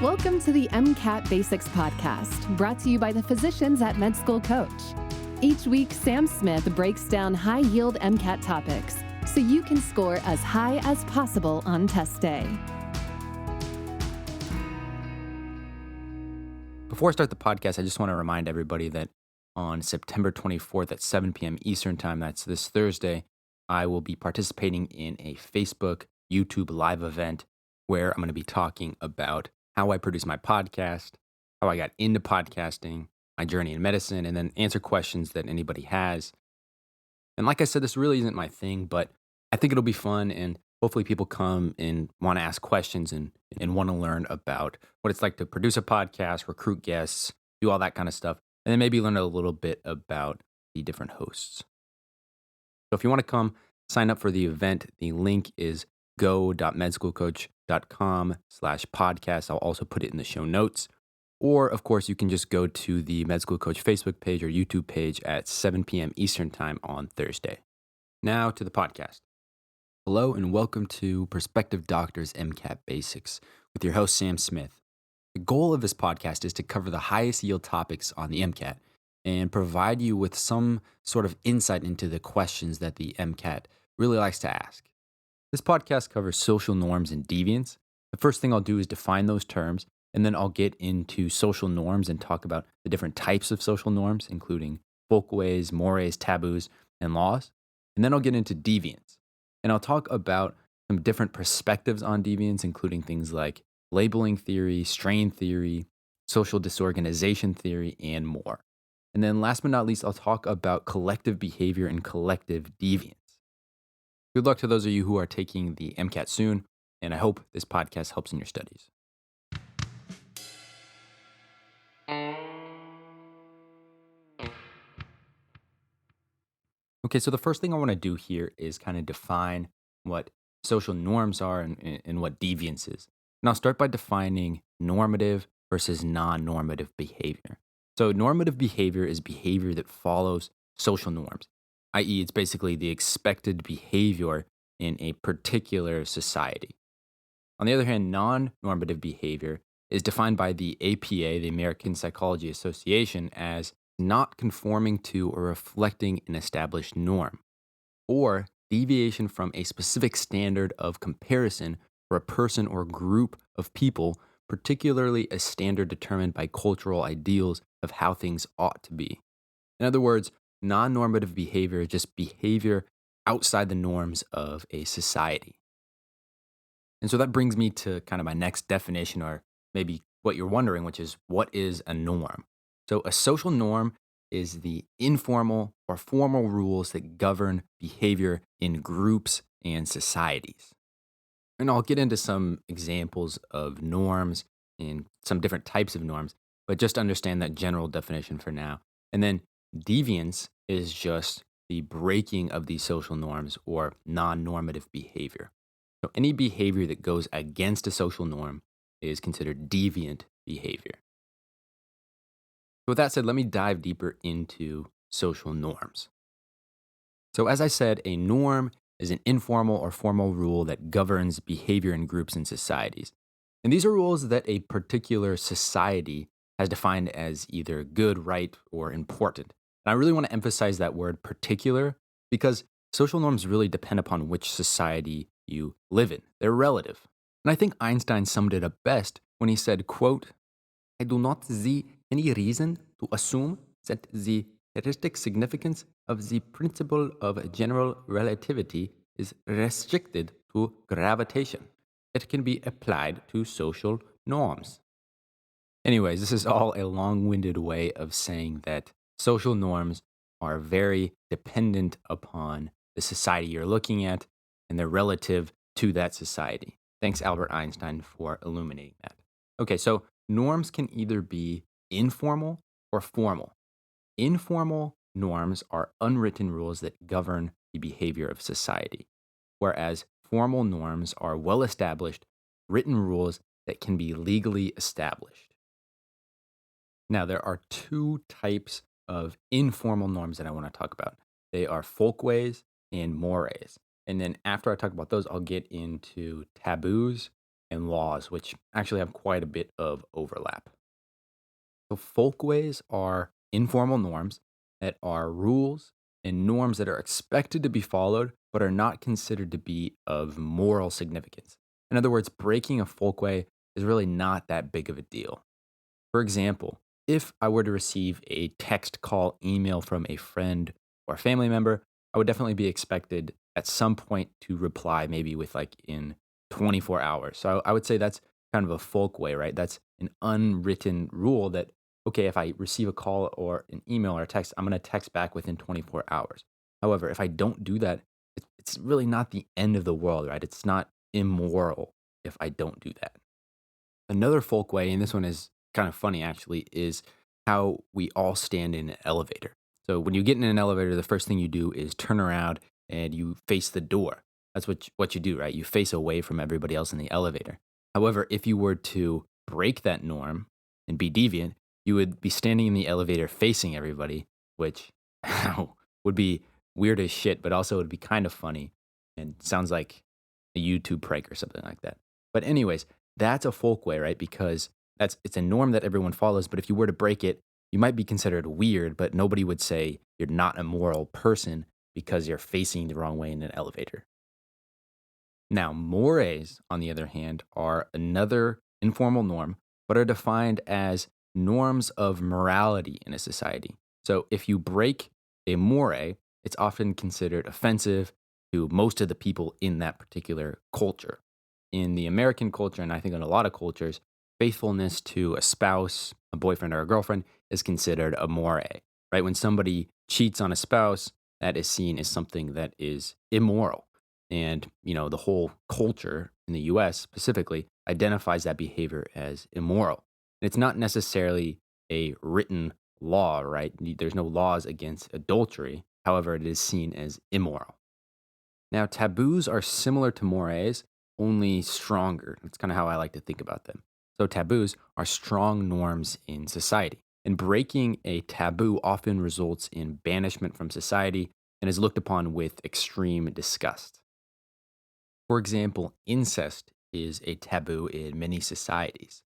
Welcome to the MCAT Basics Podcast, brought to you by the physicians at Med School Coach. Each week, Sam Smith breaks down high-yield MCAT topics so you can score as high as possible on test day. Before I start the podcast, I just want to remind everybody that on September 24th at 7 p.m. Eastern Time, that's this Thursday, I will be participating in a Facebook, YouTube live event where I'm going to be talking about how I produce my podcast, how I got into podcasting, my journey in medicine, and then answer questions that anybody has. And like I said, this really isn't my thing, but I think it'll be fun, and hopefully people come and want to ask questions and want to learn about what it's like to produce a podcast, recruit guests, do all that kind of stuff, and then maybe learn a little bit about the different hosts. So if you want to come sign up for the event, the link is go.medschoolcoach.com/podcast. I'll also put it in the show notes. Or, of course, you can just go to the Med School Coach Facebook page or YouTube page at 7 p.m. Eastern Time on Thursday. Now to the podcast. Hello and welcome to Prospective Doctors MCAT Basics with your host, Sam Smith. The goal of this podcast is to cover the highest yield topics on the MCAT and provide you with some sort of insight into the questions that the MCAT really likes to ask. This podcast covers social norms and deviance. The first thing I'll do is define those terms, and then I'll get into social norms and talk about the different types of social norms, including folkways, mores, taboos, and laws. And then I'll get into deviance, and I'll talk about some different perspectives on deviance, including things like labeling theory, strain theory, social disorganization theory, and more. And then last but not least, I'll talk about collective behavior and collective deviance. Good luck to those of you who are taking the MCAT soon, and I hope this podcast helps in your studies. Okay, so the first thing I want to do here is kind of define what social norms are and what deviance is. And I'll start by defining normative versus non-normative behavior. So normative behavior is behavior that follows social norms, i.e. it's basically the expected behavior in a particular society. On the other hand, non-normative behavior is defined by the APA, the American Psychology Association, as not conforming to or reflecting an established norm, or deviation from a specific standard of comparison for a person or group of people, particularly a standard determined by cultural ideals of how things ought to be. In other words, non-normative behavior is just behavior outside the norms of a society. And so that brings me to kind of my next definition, or maybe what you're wondering, which is what is a norm? So a social norm is the informal or formal rules that govern behavior in groups and societies. And I'll get into some examples of norms and some different types of norms, but just understand that general definition for now. And then deviance is just the breaking of these social norms or non-normative behavior. So any behavior that goes against a social norm is considered deviant behavior. So with that said, let me dive deeper into social norms. So as I said, a norm is an informal or formal rule that governs behavior in groups and societies. And these are rules that a particular society has defined as either good, right, or important. And I really want to emphasize that word particular because social norms really depend upon which society you live in. They're relative. And I think Einstein summed it up best when he said, quote, "I do not see any reason to assume that the heuristic significance of the principle of general relativity is restricted to gravitation. It can be applied to social norms." Anyways, this is all a long-winded way of saying that social norms are very dependent upon the society you're looking at, and they're relative to that society. Thanks, Albert Einstein, for illuminating that. Okay, so norms can either be informal or formal. Informal norms are unwritten rules that govern the behavior of society, whereas formal norms are well-established, written rules that can be legally established. Now, there are two types of informal norms that I want to talk about. They are folkways and mores. And then after I talk about those, I'll get into taboos and laws, which actually have quite a bit of overlap. So, folkways are informal norms that are rules and norms that are expected to be followed, but are not considered to be of moral significance. In other words, breaking a folkway is really not that big of a deal. For example, if I were to receive a text, call, email from a friend or family member, I would definitely be expected at some point to reply, maybe with like in 24 hours. So I would say that's kind of a folk way, right? That's an unwritten rule that, okay, if I receive a call or an email or a text, I'm going to text back within 24 hours. However, if I don't do that, it's really not the end of the world, right? It's not immoral if I don't do that. Another folk way, and this one is kind of funny actually, is how we all stand in an elevator. So when you get in an elevator, the first thing you do is turn around and you face the door. That's what you do, right? You face away from everybody else in the elevator. However, if you were to break that norm and be deviant, you would be standing in the elevator facing everybody, which would be weird as shit, but also would be kind of funny and sounds like a YouTube prank or something like that. But anyways, that's a folk way, right? Because it's a norm that everyone follows. But if you were to break it, you might be considered weird, but nobody would say you're not a moral person because you're facing the wrong way in an elevator. Now, mores, on the other hand, are another informal norm, but are defined as norms of morality in a society. So if you break a more, it's often considered offensive to most of the people in that particular culture. In the American culture, and I think in a lot of cultures, faithfulness to a spouse, a boyfriend, or a girlfriend is considered a more, right? When somebody cheats on a spouse, that is seen as something that is immoral. And, the whole culture in the US specifically identifies that behavior as immoral. And it's not necessarily a written law, right? There's no laws against adultery. However, it is seen as immoral. Now, taboos are similar to mores, only stronger. That's kind of how I like to think about them. So, taboos are strong norms in society. And breaking a taboo often results in banishment from society and is looked upon with extreme disgust. For example, incest is a taboo in many societies.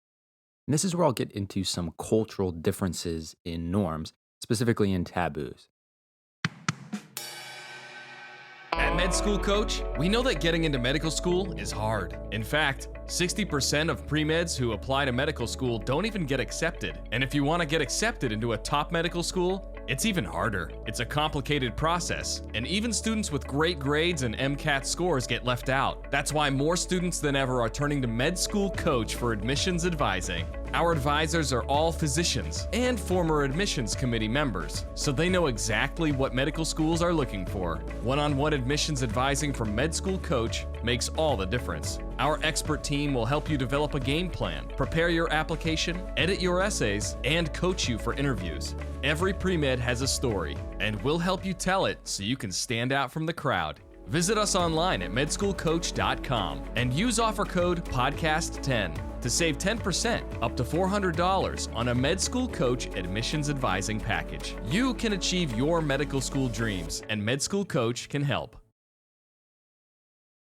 And this is where I'll get into some cultural differences in norms, specifically in taboos. At Med School Coach, we know that getting into medical school is hard. In fact, 60% of pre-meds who apply to medical school don't even get accepted. And if you want to get accepted into a top medical school, it's even harder. It's a complicated process, and even students with great grades and MCAT scores get left out. That's why more students than ever are turning to Med School Coach for admissions advising. Our advisors are all physicians and former admissions committee members, so they know exactly what medical schools are looking for. One-on-one admissions advising from Med School Coach makes all the difference. Our expert team will help you develop a game plan, prepare your application, edit your essays, and coach you for interviews. Every pre-med has a story, and we'll help you tell it so you can stand out from the crowd. Visit us online at medschoolcoach.com and use offer code PODCAST10 to save 10% up to $400 on a Med School Coach admissions advising package. You can achieve your medical school dreams, and Med School Coach can help.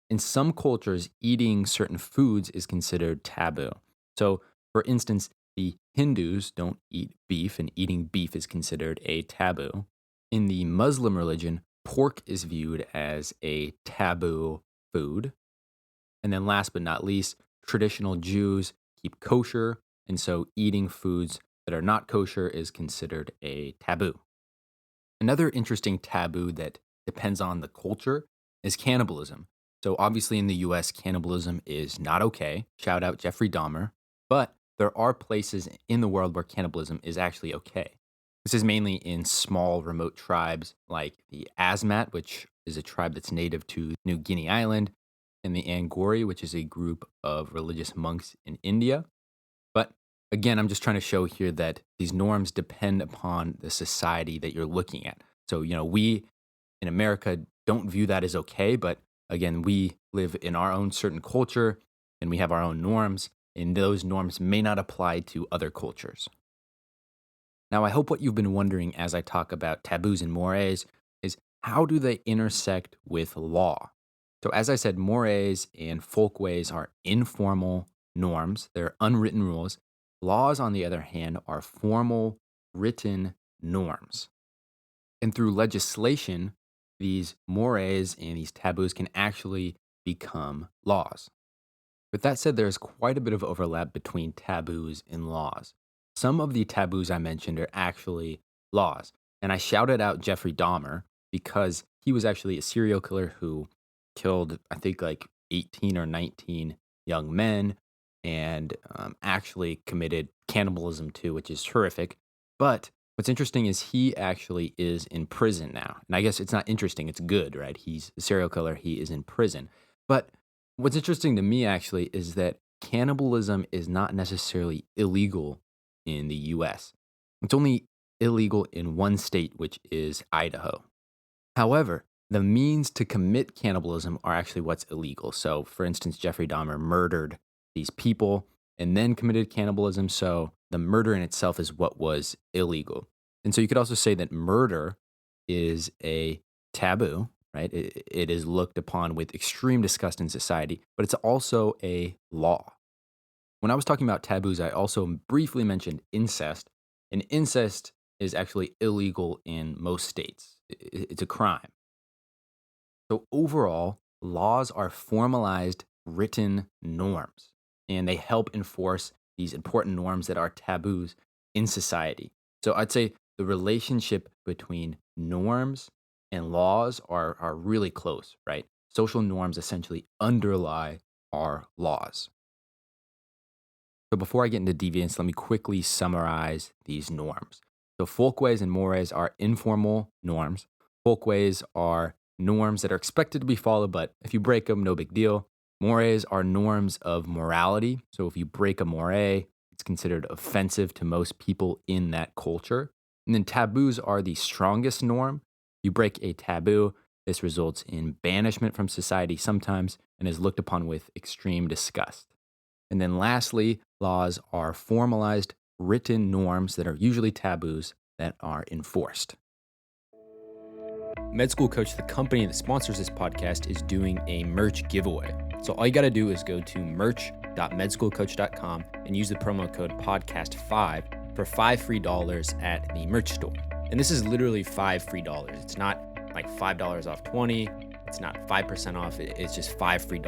In some cultures, eating certain foods is considered taboo. So, for instance, the Hindus don't eat beef, and eating beef is considered a taboo. In the Muslim religion, pork is viewed as a taboo food. And then, last but not least, traditional Jews keep kosher, and so eating foods that are not kosher is considered a taboo. Another interesting taboo that depends on the culture is cannibalism. So, obviously, in the US, cannibalism is not okay. Shout out Jeffrey Dahmer. But there are places in the world where cannibalism is actually okay. This is mainly in small, remote tribes like the Asmat, which is a tribe that's native to New Guinea Island, and the Angori, which is a group of religious monks in India. But again, I'm just trying to show here that these norms depend upon the society that you're looking at. So, we in America don't view that as okay, but again, we live in our own certain culture and we have our own norms, and those norms may not apply to other cultures. Now, I hope what you've been wondering as I talk about taboos and mores is how do they intersect with law? So, as I said, mores and folkways are informal norms, they're unwritten rules. Laws, on the other hand, are formal, written norms. And through legislation, these mores and these taboos can actually become laws. With that said, there's quite a bit of overlap between taboos and laws. Some of the taboos I mentioned are actually laws. And I shouted out Jeffrey Dahmer because he was actually a serial killer who killed, I think, like 18 or 19 young men and actually committed cannibalism too, which is horrific. But what's interesting is he actually is in prison now. And I guess it's not interesting, it's good, right? He's a serial killer, he is in prison. But what's interesting to me actually is that cannibalism is not necessarily illegal in the US. It's only illegal in one state, which is Idaho. However, the means to commit cannibalism are actually what's illegal. So, for instance, Jeffrey Dahmer murdered these people and then committed cannibalism. So, the murder in itself is what was illegal. And so, you could also say that murder is a taboo, right? It is looked upon with extreme disgust in society, but it's also a law. When I was talking about taboos, I also briefly mentioned incest, and incest is actually illegal in most states. It's a crime. So, overall, laws are formalized written norms, and they help enforce these important norms that are taboos in society. So, I'd say the relationship between norms and laws are really close, right? Social norms essentially underlie our laws. So before I get into deviance, let me quickly summarize these norms. So folkways and mores are informal norms. Folkways are norms that are expected to be followed, but if you break them, no big deal. Mores are norms of morality. So if you break a more, it's considered offensive to most people in that culture. And then taboos are the strongest norm. You break a taboo, this results in banishment from society sometimes and is looked upon with extreme disgust. And then lastly, laws are formalized written norms that are usually taboos that are enforced. Med School Coach, the company that sponsors this podcast, is doing a merch giveaway. So all you got to do is go to merch.medschoolcoach.com and use the promo code podcast5 for $5 free at the merch store. And this is literally $5 free. It's not like $5 off 20. It's not 5% off. It's just $5 free.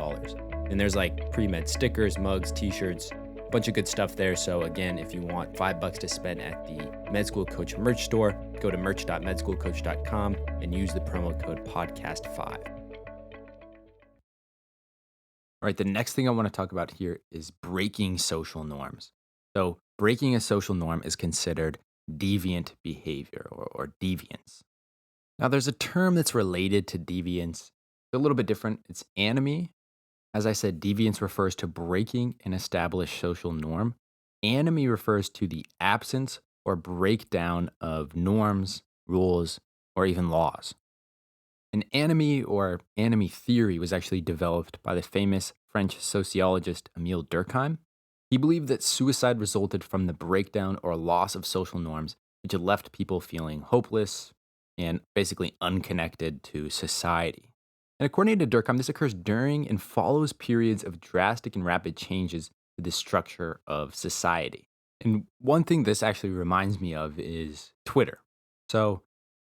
And there's like pre-med stickers, mugs, t-shirts, a bunch of good stuff there. So again, if you want $5 to spend at the Med School Coach merch store, go to merch.medschoolcoach.com and use the promo code podcast5. All right, the next thing I want to talk about here is breaking social norms. So breaking a social norm is considered deviant behavior or deviance. Now there's a term that's related to deviance. It's a little bit different. It's anomie. As I said, deviance refers to breaking an established social norm. Anomie refers to the absence or breakdown of norms, rules, or even laws. An anomie or anomie theory was actually developed by the famous French sociologist Émile Durkheim. He believed that suicide resulted from the breakdown or loss of social norms, which had left people feeling hopeless and basically unconnected to society. And according to Durkheim, this occurs during and follows periods of drastic and rapid changes to the structure of society. And one thing this actually reminds me of is Twitter. So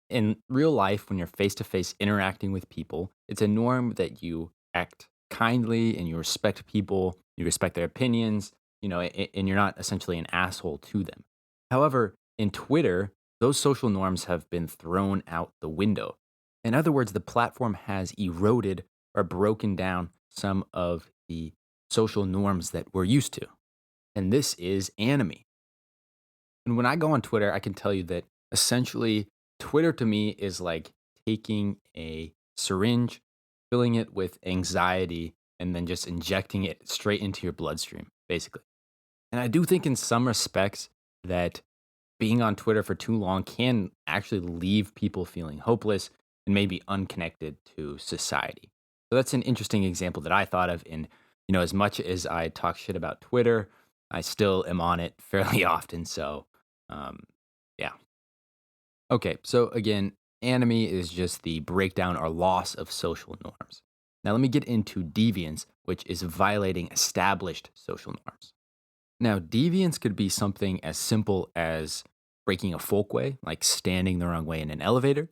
in real life, when you're face-to-face interacting with people, it's a norm that you act kindly and you respect people, you respect their opinions, and you're not essentially an asshole to them. However, in Twitter, those social norms have been thrown out the window. In other words, the platform has eroded or broken down some of the social norms that we're used to. And this is anomie. And when I go on Twitter, I can tell you that essentially Twitter to me is like taking a syringe, filling it with anxiety, and then just injecting it straight into your bloodstream, basically. And I do think in some respects that being on Twitter for too long can actually leave people feeling hopeless and maybe unconnected to society. So that's an interesting example that I thought of. And, as much as I talk shit about Twitter, I still am on it fairly often. So, yeah. Okay. So again, anomie is just the breakdown or loss of social norms. Now, let me get into deviance, which is violating established social norms. Now, deviance could be something as simple as breaking a folkway, like standing the wrong way in an elevator,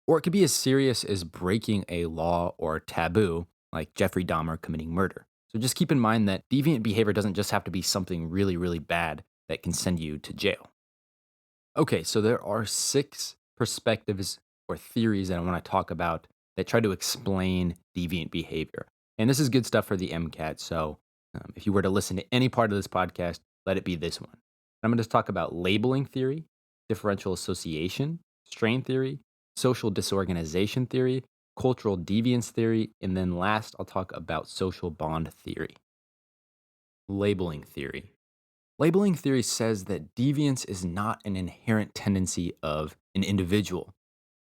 or it could be as serious as breaking a law or taboo, like Jeffrey Dahmer committing murder. So just keep in mind that deviant behavior doesn't just have to be something really, really bad that can send you to jail. Okay, so there are 6 perspectives or theories that I want to talk about that try to explain deviant behavior. And this is good stuff for the MCAT. So if you were to listen to any part of this podcast, let it be this one. I'm going to talk about labeling theory, differential association, strain theory, social disorganization theory, cultural deviance theory, and then last, I'll talk about social bond theory. Labeling theory. Labeling theory says that deviance is not an inherent tendency of an individual.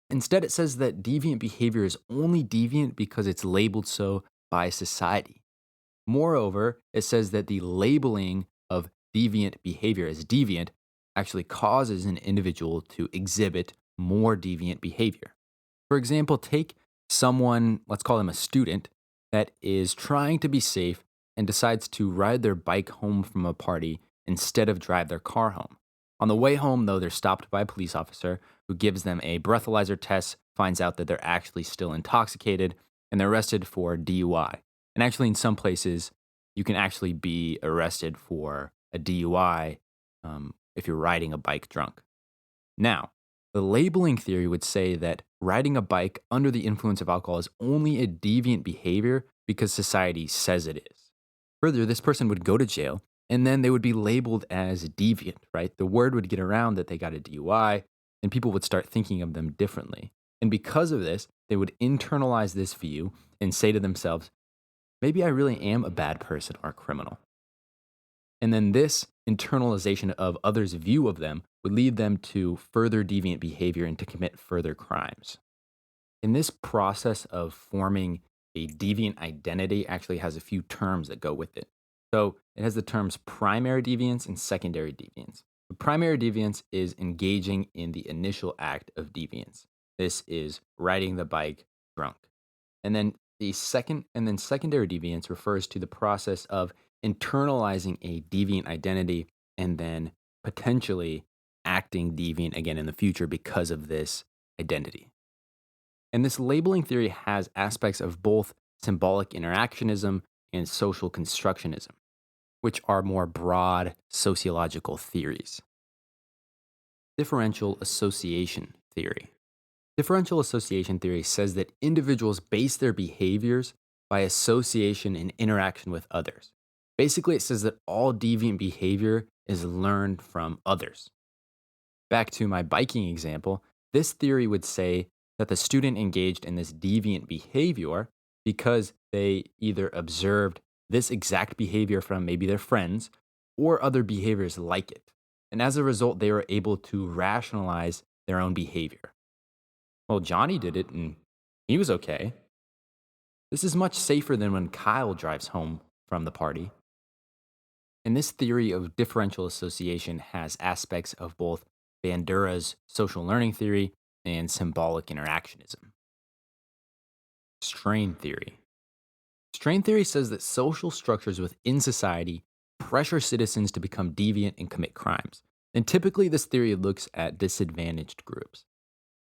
Instead, it says that deviant behavior is only deviant because it's labeled so by society. Moreover, it says that the labeling of deviant behavior as deviant actually causes an individual to exhibit more deviant behavior. For example, take someone, let's call them a student, that is trying to be safe and decides to ride their bike home from a party instead of drive their car home. On the way home, though, they're stopped by a police officer who gives them a breathalyzer test, finds out that they're actually still intoxicated, and they're arrested for DUI. And actually, in some places, you can actually be arrested for a DUI if you're riding a bike drunk. Now, the labeling theory would say that riding a bike under the influence of alcohol is only a deviant behavior because society says it is. Further, this person would go to jail and then they would be labeled as deviant, right? The word would get around that they got a DUI and people would start thinking of them differently. And because of this, they would internalize this view and say to themselves, maybe I really am a bad person or a criminal. And then this internalization of others' view of them would lead them to further deviant behavior and to commit further crimes. And this process of forming a deviant identity actually has a few terms that go with it. So it has the terms primary deviance and secondary deviance. The primary deviance is engaging in the initial act of deviance. This is riding the bike drunk. And then secondary deviance refers to the process of internalizing a deviant identity and then potentially acting deviant again in the future because of this identity. And this labeling theory has aspects of both symbolic interactionism and social constructionism, which are more broad sociological theories. Differential association theory. Differential association theory says that individuals base their behaviors by association and interaction with others. Basically, it says that all deviant behavior is learned from others. Back to my biking example, this theory would say that the student engaged in this deviant behavior because they either observed this exact behavior from maybe their friends or other behaviors like it. And as a result, they were able to rationalize their own behavior. Well, Johnny did it and he was okay. This is much safer than when Kyle drives home from the party. And this theory of differential association has aspects of both Bandura's social learning theory and symbolic interactionism. Strain theory. Strain theory says that social structures within society pressure citizens to become deviant and commit crimes. And typically, this theory looks at disadvantaged groups.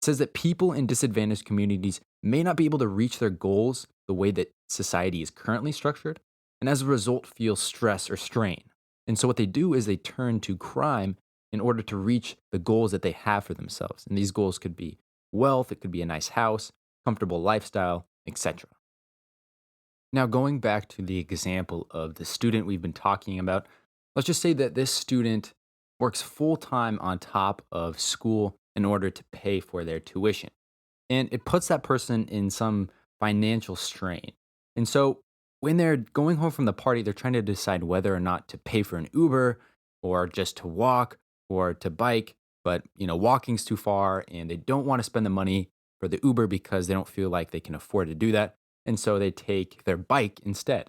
It says that people in disadvantaged communities may not be able to reach their goals the way that society is currently structured, and as a result, feel stress or strain. And so, what they do is they turn to crime in order to reach the goals that they have for themselves. And these goals could be wealth, it could be a nice house, comfortable lifestyle, etc. Now, going back to the example of the student we've been talking about, let's just say that this student works full time on top of school in order to pay for their tuition. And it puts that person in some financial strain. And so when they're going home from the party, they're trying to decide whether or not to pay for an Uber or just to walk or to bike. But, walking's too far and they don't want to spend the money for the Uber because they don't feel like they can afford to do that. And so they take their bike instead.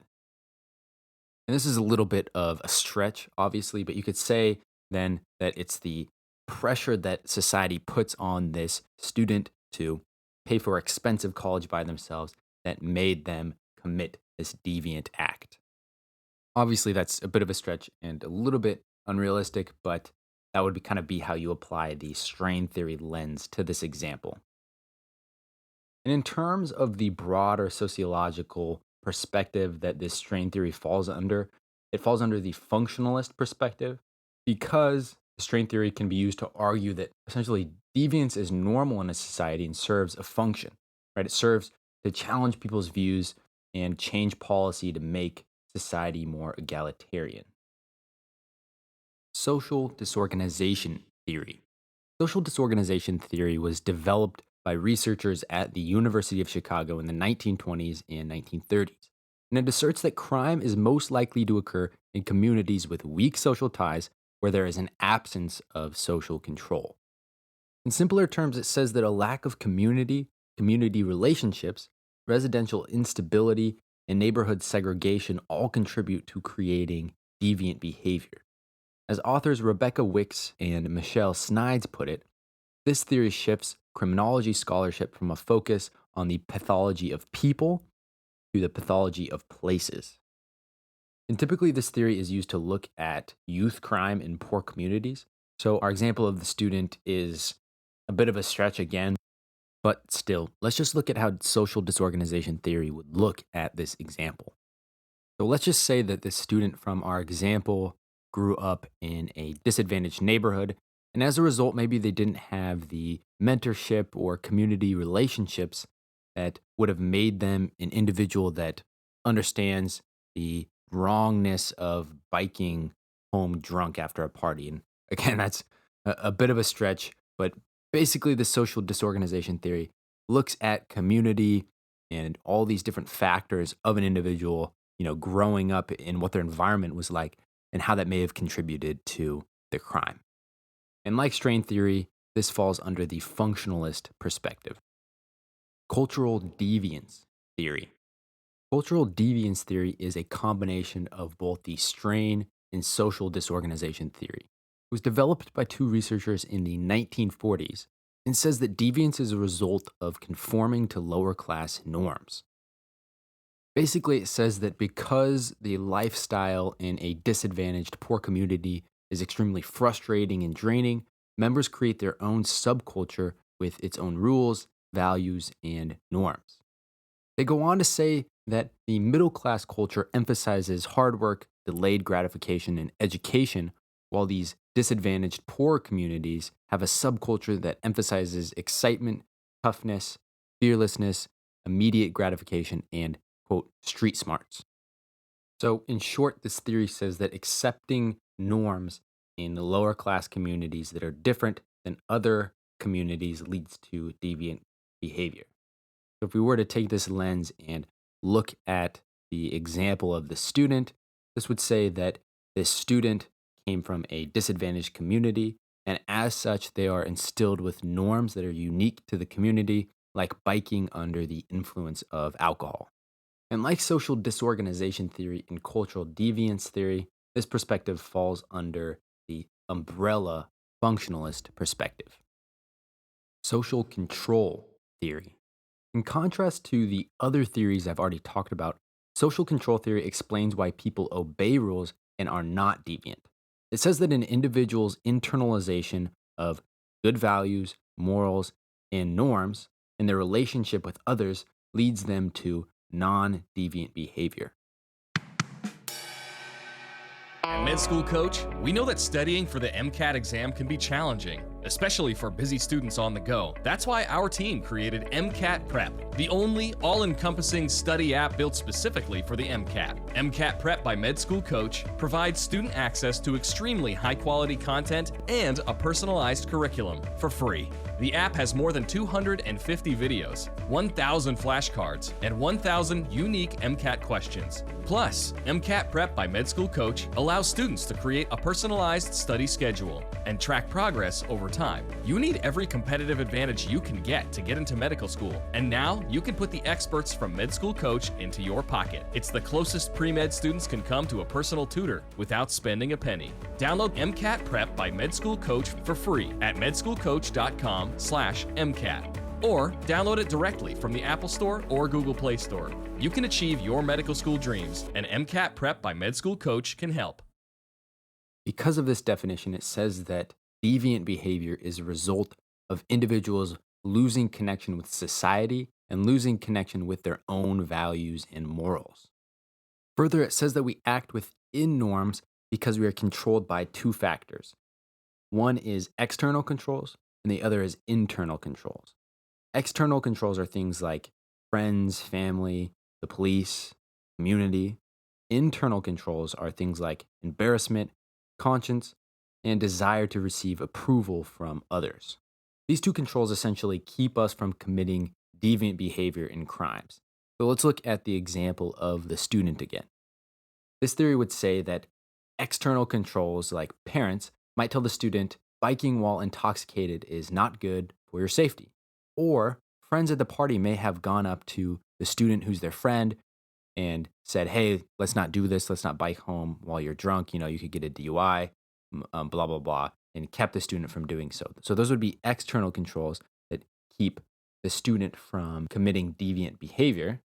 And this is a little bit of a stretch, obviously, but you could say then that it's the pressure that society puts on this student to pay for expensive college by themselves that made them commit this deviant act. Obviously, that's a bit of a stretch and a little bit unrealistic, but that would kind of be how you apply the strain theory lens to this example. And in terms of the broader sociological perspective that this strain theory falls under, it falls under the functionalist perspective because strain theory can be used to argue that essentially deviance is normal in a society and serves a function, right? It serves to challenge people's views and change policy to make society more egalitarian. Social disorganization theory. Social disorganization theory was developed by researchers at the University of Chicago in the 1920s and 1930s. And it asserts that crime is most likely to occur in communities with weak social ties where there is an absence of social control. In simpler terms, it says that a lack of community relationships, residential instability, and neighborhood segregation all contribute to creating deviant behavior. As authors Rebecca Wicks and Michelle Snides put it, this theory shifts criminology scholarship from a focus on the pathology of people to the pathology of places. And typically, this theory is used to look at youth crime in poor communities. So, our example of the student is a bit of a stretch again, but still, let's just look at how social disorganization theory would look at this example. So, let's just say that this student from our example grew up in a disadvantaged neighborhood, and as a result, maybe they didn't have the mentorship or community relationships that would have made them an individual that understands the wrongness of biking home drunk after a party. And again, that's a bit of a stretch, but basically, the social disorganization theory looks at community and all these different factors of an individual, growing up in what their environment was like and how that may have contributed to the crime. And like strain theory, this falls under the functionalist perspective. Cultural deviance theory. Cultural deviance theory is a combination of both the strain and social disorganization theory. It was developed by two researchers in the 1940s and says that deviance is a result of conforming to lower class norms. Basically, it says that because the lifestyle in a disadvantaged poor community is extremely frustrating and draining, members create their own subculture with its own rules, values, and norms. They go on to say that the middle class culture emphasizes hard work, delayed gratification, and education, while these disadvantaged poor communities have a subculture that emphasizes excitement, toughness, fearlessness, immediate gratification, and, quote, street smarts. So, in short, this theory says that accepting norms in the lower class communities that are different than other communities leads to deviant behavior. So, if we were to take this lens and look at the example of the student, this would say that this student came from a disadvantaged community, and as such, they are instilled with norms that are unique to the community, like biking under the influence of alcohol. And like social disorganization theory and cultural deviance theory, this perspective falls under the umbrella functionalist perspective. Social control theory. In contrast to the other theories I've already talked about, social control theory explains why people obey rules and are not deviant. It says that an individual's internalization of good values, morals, and norms in their relationship with others leads them to non-deviant behavior. At Med School Coach, we know that studying for the MCAT exam can be challenging, especially for busy students on the go. That's why our team created MCAT Prep, the only all-encompassing study app built specifically for the MCAT. MCAT Prep by Med School Coach provides student access to extremely high-quality content and a personalized curriculum for free. The app has more than 250 videos, 1,000 flashcards, and 1,000 unique MCAT questions. Plus, MCAT Prep by Med School Coach allows students to create a personalized study schedule and track progress over time. You need every competitive advantage you can get to get into medical school, and now you can put the experts from Med School Coach into your pocket. It's the closest pre-med students can come to a personal tutor without spending a penny. Download MCAT Prep by Med School Coach for free at medschoolcoach.com/MCAT. or download it directly from the Apple Store or Google Play Store. You can achieve your medical school dreams, and MCAT Prep by Med School Coach can help. Because of this definition, it says that deviant behavior is a result of individuals losing connection with society and losing connection with their own values and morals. Further, it says that we act within norms because we are controlled by two factors. One is external controls, and the other is internal controls. External controls are things like friends, family, the police, community. Internal controls are things like embarrassment, conscience, and desire to receive approval from others. These two controls essentially keep us from committing deviant behavior and crimes. So let's look at the example of the student again. This theory would say that external controls, like parents, might tell the student biking while intoxicated is not good for your safety. Or friends at the party may have gone up to the student who's their friend and said, hey, let's not do this. Let's not bike home while you're drunk. You could get a DUI, blah, blah, blah, and kept the student from doing so. So those would be external controls that keep the student from committing deviant behavior.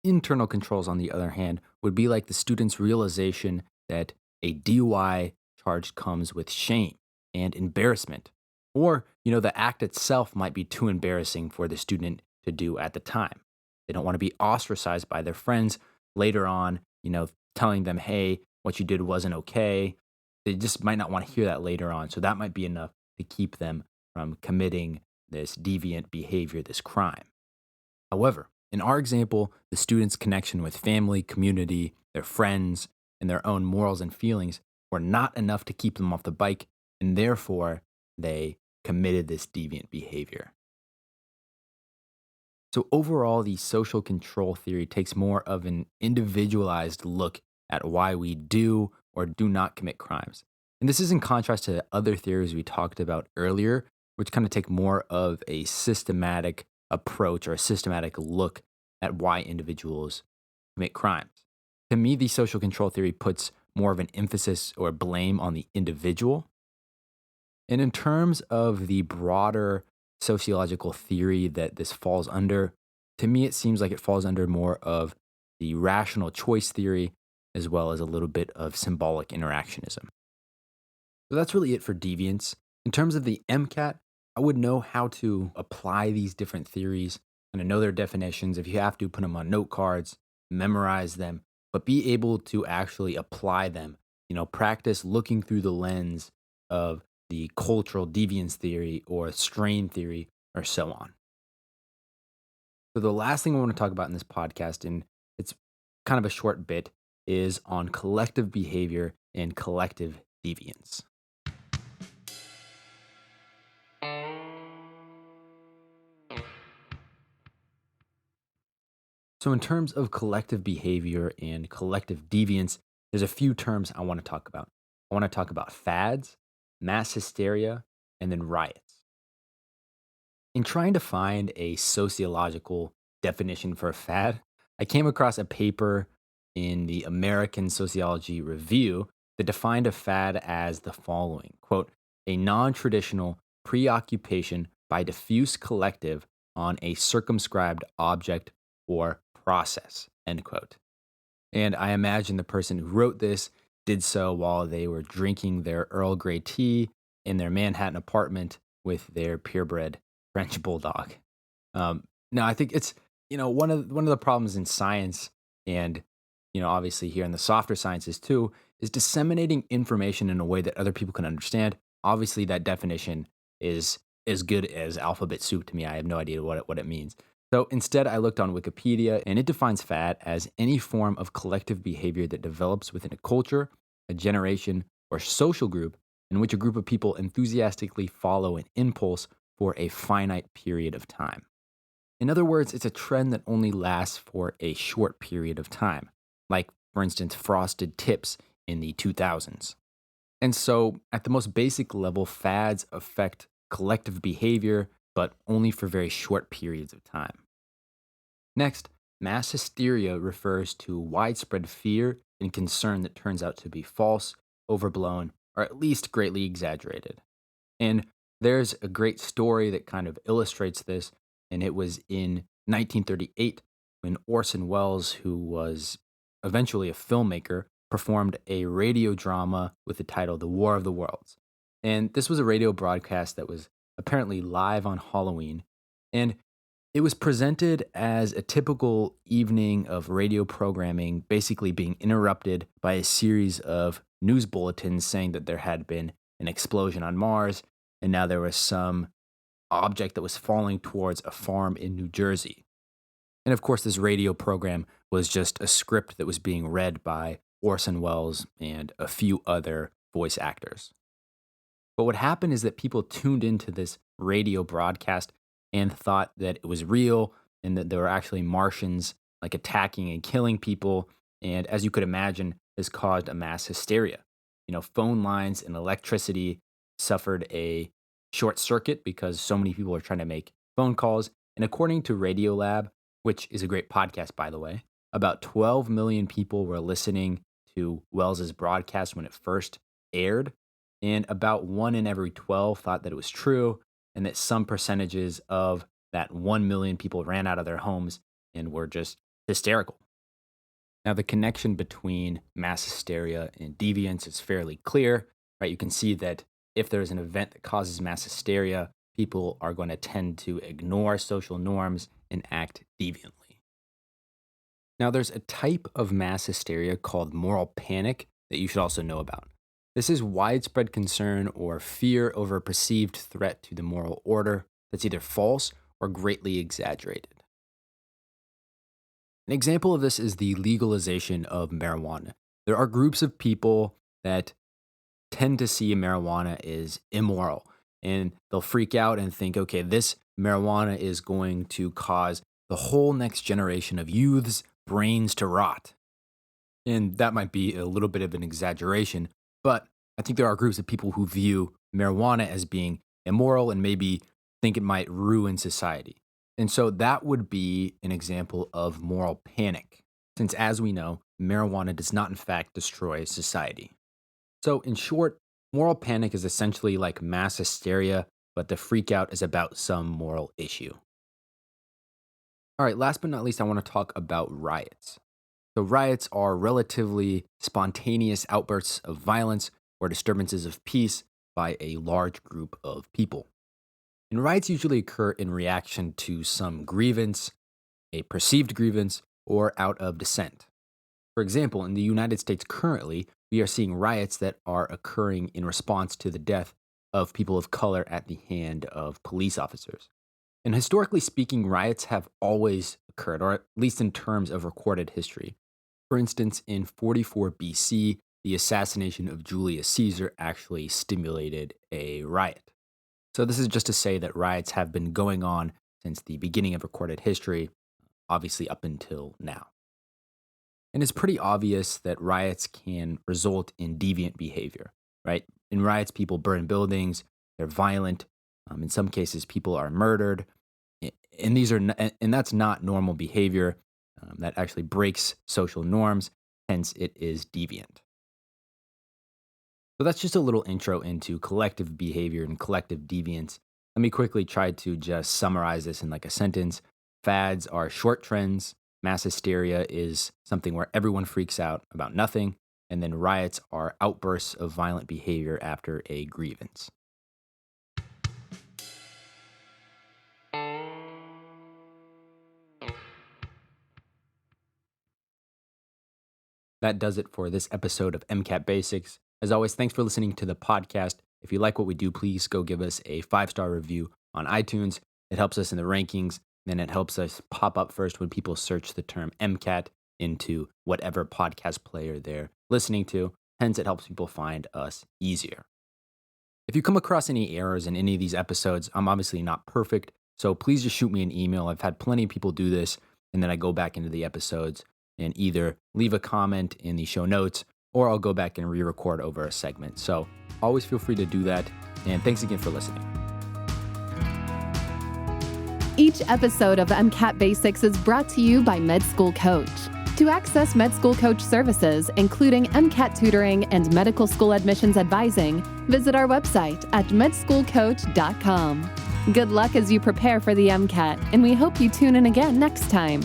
Internal controls, on the other hand, would be like the student's realization that a DUI charge comes with shame and embarrassment. Or, the act itself might be too embarrassing for the student to do at the time. They don't want to be ostracized by their friends later on, telling them, hey, what you did wasn't okay. They just might not want to hear that later on. So that might be enough to keep them from committing this deviant behavior, this crime. However, in our example, the student's connection with family, community, their friends, and their own morals and feelings were not enough to keep them off the bike, and therefore they committed this deviant behavior. So overall, the social control theory takes more of an individualized look at why we do or do not commit crimes. And this is in contrast to other theories we talked about earlier, which kind of take more of a systematic approach or a systematic look at why individuals commit crimes. To me, the social control theory puts more of an emphasis or blame on the individual. And in terms of the broader sociological theory that this falls under, to me, it seems like it falls under more of the rational choice theory, as well as a little bit of symbolic interactionism. So that's really it for deviance. In terms of the MCAT, I would know how to apply these different theories and I know their definitions. If you have to, put them on note cards, memorize them, but be able to actually apply them. Practice looking through the lens of the cultural deviance theory or strain theory or so on. So the last thing I want to talk about in this podcast, and it's kind of a short bit, is on collective behavior and collective deviance. So in terms of collective behavior and collective deviance, there's a few terms I want to talk about. I want to talk about fads, mass hysteria, and then riots. In trying to find a sociological definition for a fad, I came across a paper in the American Sociology Review that defined a fad as the following, quote, a non-traditional preoccupation by diffuse collective on a circumscribed object or process, end quote. And I imagine the person who wrote this did so while they were drinking their Earl Grey tea in their Manhattan apartment with their purebred French bulldog. Now, I think it's one of the problems in science, and obviously here in the softer sciences too, is disseminating information in a way that other people can understand. Obviously, that definition is as good as alphabet soup to me. I have no idea what it means. So instead, I looked on Wikipedia, and it defines fad as any form of collective behavior that develops within a culture, a generation, or social group in which a group of people enthusiastically follow an impulse for a finite period of time. In other words, it's a trend that only lasts for a short period of time, like, for instance, frosted tips in the 2000s. And so, at the most basic level, fads affect collective behavior, but only for very short periods of time. Next, mass hysteria refers to widespread fear and concern that turns out to be false, overblown, or at least greatly exaggerated. And there's a great story that kind of illustrates this, And it was in 1938 when Orson Welles, who was eventually a filmmaker, performed a radio drama with the title The War of the Worlds. And this was a radio broadcast that was apparently live on Halloween. And it was presented as a typical evening of radio programming, basically being interrupted by a series of news bulletins saying that there had been an explosion on Mars, and now there was some object that was falling towards a farm in New Jersey. And of course, this radio program was just a script that was being read by Orson Welles and a few other voice actors. But what happened is that people tuned into this radio broadcast and thought that it was real and that there were actually Martians like attacking and killing people. And as you could imagine, this caused a mass hysteria. Phone lines and electricity suffered a short circuit because so many people were trying to make phone calls. And according to Radiolab, which is a great podcast, by the way, about 12 million people were listening to Wells's broadcast when it first aired. And about 1 in every 12 thought that it was true, and that some percentages of that 1 million people ran out of their homes and were just hysterical. Now, the connection between mass hysteria and deviance is fairly clear, right? You can see that if there's an event that causes mass hysteria, people are going to tend to ignore social norms and act deviantly. Now, there's a type of mass hysteria called moral panic that you should also know about. This is widespread concern or fear over a perceived threat to the moral order that's either false or greatly exaggerated. An example of this is the legalization of marijuana. There are groups of people that tend to see marijuana as immoral, and they'll freak out and think, okay, this marijuana is going to cause the whole next generation of youths' brains to rot. And that might be a little bit of an exaggeration, but I think there are groups of people who view marijuana as being immoral and maybe think it might ruin society. And so that would be an example of moral panic, since as we know, marijuana does not in fact destroy society. So in short, moral panic is essentially like mass hysteria, but the freak out is about some moral issue. All right, last but not least, I want to talk about riots. So riots are relatively spontaneous outbursts of violence or disturbances of peace by a large group of people. And riots usually occur in reaction to some grievance, a perceived grievance, or out of dissent. For example, in the United States currently, we are seeing riots that are occurring in response to the death of people of color at the hand of police officers. And historically speaking, riots have always occurred, or at least in terms of recorded history. For instance, in 44 BC, the assassination of Julius Caesar actually stimulated a riot. So this is just to say that riots have been going on since the beginning of recorded history, obviously up until now. And it's pretty obvious that riots can result in deviant behavior, right? In riots, people burn buildings, they're violent. In some cases, people are murdered. And that's not normal behavior. That actually breaks social norms, hence it is deviant. So that's just a little intro into collective behavior and collective deviance. Let me quickly try to just summarize this in like a sentence. Fads are short trends. Mass hysteria is something where everyone freaks out about nothing. And then riots are outbursts of violent behavior after a grievance. That does it for this episode of MCAT Basics. As always, thanks for listening to the podcast. If you like what we do, please go give us a 5-star review on iTunes. It helps us in the rankings, and it helps us pop up first when people search the term MCAT into whatever podcast player they're listening to. Hence, it helps people find us easier. If you come across any errors in any of these episodes, I'm obviously not perfect, so please just shoot me an email. I've had plenty of people do this, and then I go back into the episodes and either leave a comment in the show notes or I'll go back and re-record over a segment. So always feel free to do that. And thanks again for listening. Each episode of MCAT Basics is brought to you by Med School Coach. To access Med School Coach services, including MCAT tutoring and medical school admissions advising, visit our website at medschoolcoach.com. Good luck as you prepare for the MCAT, and we hope you tune in again next time.